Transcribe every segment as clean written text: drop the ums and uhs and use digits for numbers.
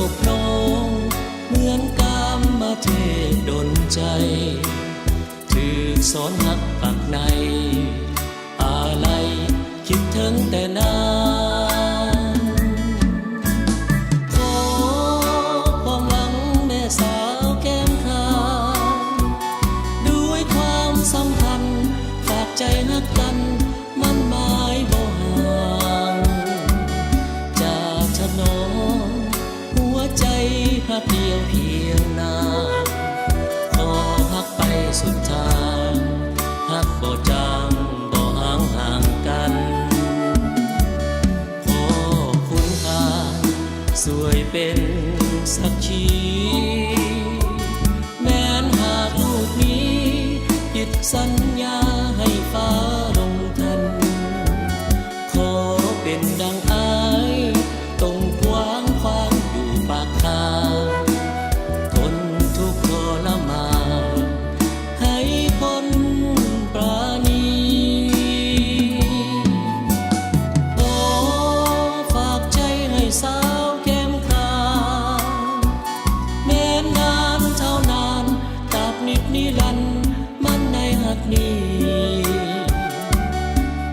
พบน้องเหมือนกามมาเทศดลใจถือสอนหักปักในอะไรคิดถึงแต่นานขอความหวังแม่สาวแก้มขาวด้วยความสัมพันธ์ฝากใจนักกันมันหมายบ่ห่างจากถนนหัวใจหักเดียวเพียงนาขอหักไปสุดทางหักบ่จางบ่ห่างกันขอคุณค่าสวยเป็นสักขีแม้นหากลูกนี้ผิดสัญญาให้ฟ้าลงทันขอเป็นดังอายตรงขวางความอยู่ปากทางทนทุกข์ทรมานให้คนปราณีขอฝากใจให้สาวแก้มขาวแม้นานเท่านานตราบนิดนิรันดร์มันในหักนี้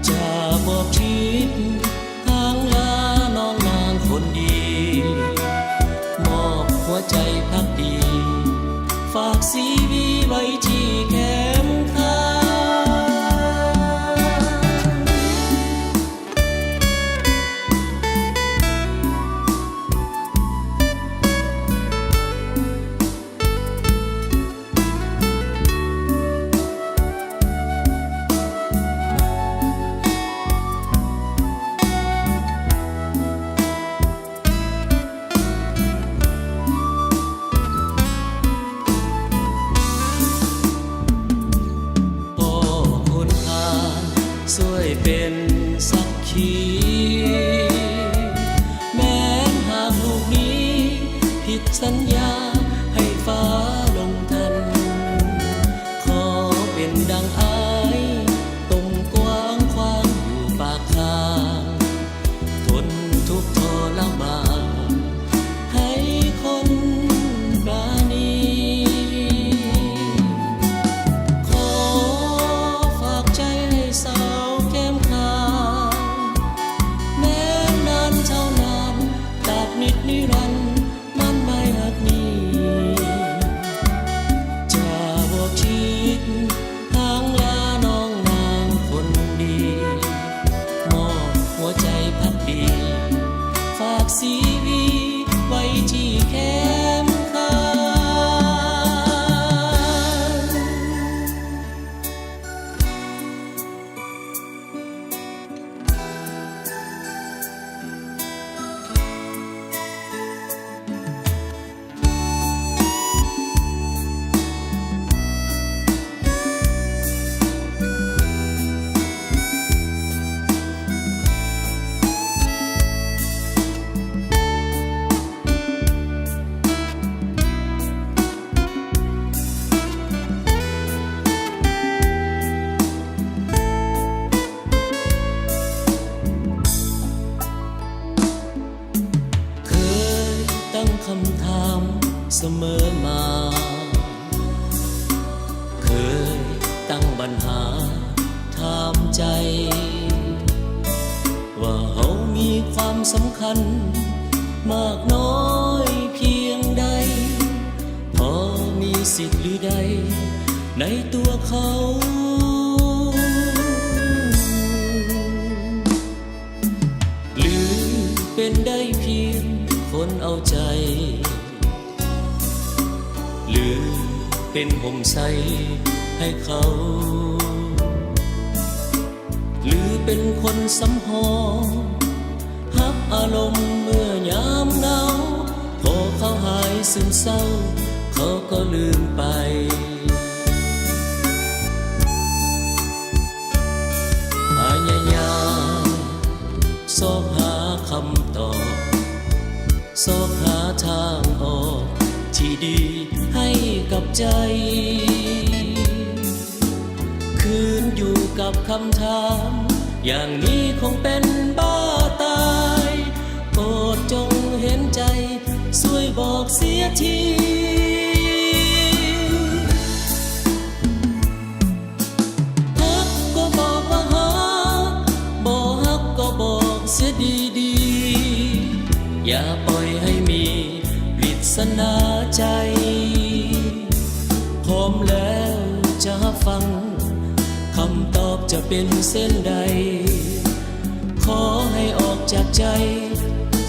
จะบอกทิศทางลาน้องนางคนดีมอบหัวใจพักดีฝากซีวีไว้ที่แคมป์ข้างช่วยเป็นสักขีแม้นหากลูกนี้ผิดสัญญาให้ฟ้าลงทันขอเป็นดังอายตรงกว้างขวางอยู่ปากทางทนทุกข์ทรมานให้คนปราณีขอฝากใจให้สาวนิดนิรันดร์มันไม่หักนี้จะบอกชิดทางลาน้องนางคนดีมอบหัวใจพักดีฝากซีวีไว้ที่แคมป์ข้างตั้งคำถามเสมอมาเคยตั้งปัญหาถามใจว่าเขามีความสำคัญมากน้อยเพียงใดพอมีสิทธิ์หรือใดในตัวเขาหรือเป็นได้เพียงคนเอาใจหรือเป็นห่มใสให้เขาหรือเป็นคนสำหอฮับอารมณ์เมื่อยามเหงาพอเขาหายซึมเศร้าเขาก็ลืมไปพยายามสอบหาคำตอบสอบหาทางออกที่ดีให้กับใจ คืนอยู่กับคำถามอย่างนี้คงเป็นบ้าตายโปรดจงเห็นใจสวย ทีฮักก็บอกว่าฮักบ่ฮักก็บอกเสียดีๆอย่าปล่อยให้มีปริศนาใจพร้อมแล้วจะฟังคำตอบจะเป็นเส้นใดขอให้ออกจากใจ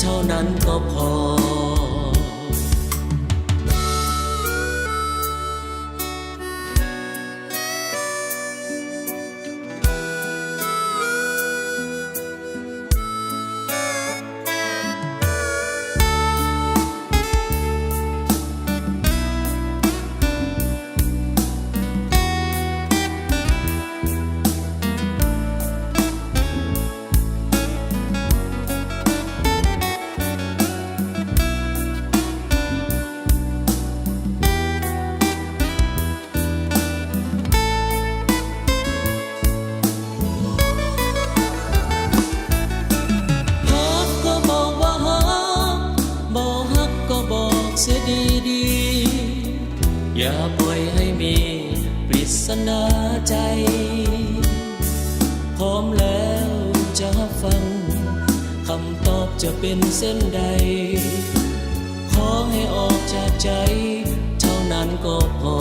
เท่านั้นก็พอเสียดีๆอย่าปล่อยให้มีปริศนาใจพร้อมแล้วจะฟังคำตอบจะเป็นเส้นใดขอให้ออกจากใจเท่านั้นก็พอ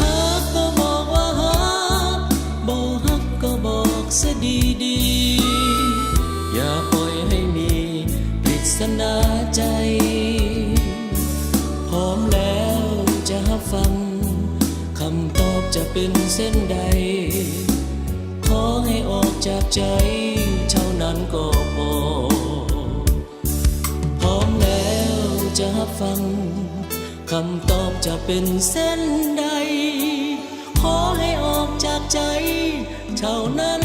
ฮักก็บอกว่าฮักบ่ฮักก็บอกเสียดีๆอย่าปล่อยให้มีปริศนาใจพร้อมแล้วจะฟังคำตอบจะเป็นเส้นใดขอให้ออกจากใจเท่านั้นก็พอพร้อมแล้วจะฟังคำตอบจะเป็นเส้นใดขอให้ออกจากใจเท่านั้น